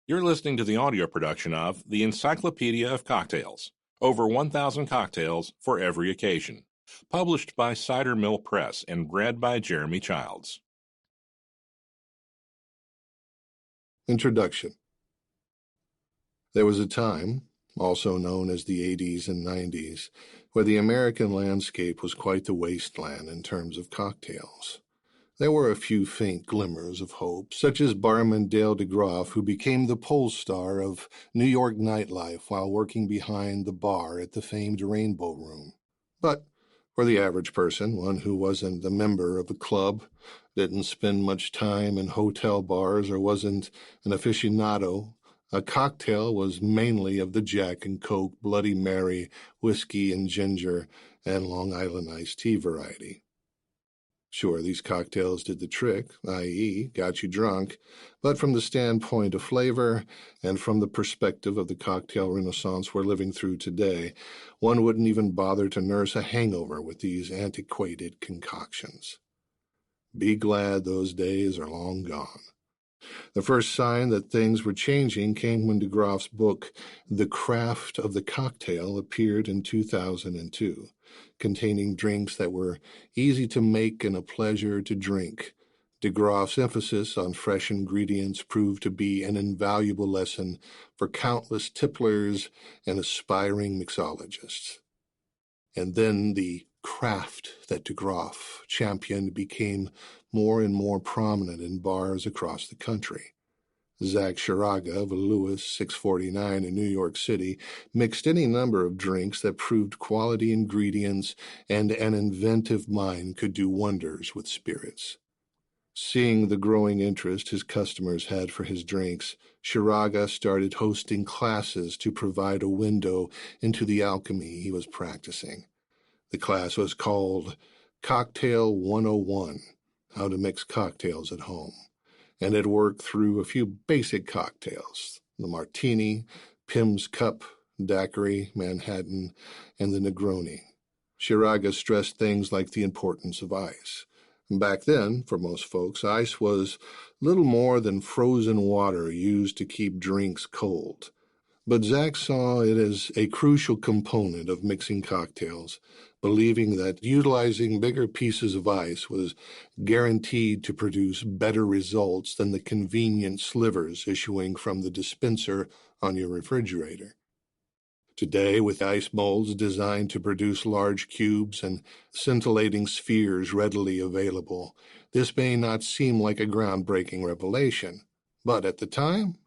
You're listening to the audio production of the Encyclopedia of Cocktails, over 1,000 cocktails for every occasion, published by Cider Mill Press and read by Jeremy Childs. Introduction. There was a time, also known as the 80s and 90s, where the American landscape was quite the wasteland in terms of cocktails. There were a few faint glimmers of hope, such as barman Dale DeGroff, who became the pole star of New York nightlife while working behind the bar at the famed Rainbow Room. But for the average person, one who wasn't a member of a club, didn't spend much time in hotel bars, or wasn't an aficionado, a cocktail was mainly of the Jack and Coke, Bloody Mary, whiskey and ginger, and Long Island iced tea variety. Sure, these cocktails did the trick, i.e., got you drunk, but from the standpoint of flavor and from the perspective of the cocktail renaissance we're living through today, one wouldn't even bother to nurse a hangover with these antiquated concoctions. Be glad those days are long gone. The first sign that things were changing came when DeGroff's book, The Craft of the Cocktail, appeared in 2002, containing drinks that were easy to make and a pleasure to drink. DeGroff's emphasis on fresh ingredients proved to be an invaluable lesson for countless tipplers and aspiring mixologists. And then the craft that DeGroff championed became more and more prominent in bars across the country. Zach Shiraga of Lewis 649 in New York City mixed any number of drinks that proved quality ingredients and an inventive mind could do wonders with spirits. Seeing the growing interest his customers had for his drinks, Shiraga started hosting classes to provide a window into the alchemy he was practicing. The class was called Cocktail 101, How to Mix Cocktails at Home, and it worked through a few basic cocktails, the Martini, Pim's Cup, Daiquiri, Manhattan, and the Negroni. Shiraga stressed things like the importance of ice. Back then, for most folks, ice was little more than frozen water used to keep drinks cold. But Zach saw it as a crucial component of mixing cocktails, believing that utilizing bigger pieces of ice was guaranteed to produce better results than the convenient slivers issuing from the dispenser on your refrigerator. Today, with ice molds designed to produce large cubes and scintillating spheres readily available, this may not seem like a groundbreaking revelation, but at the time,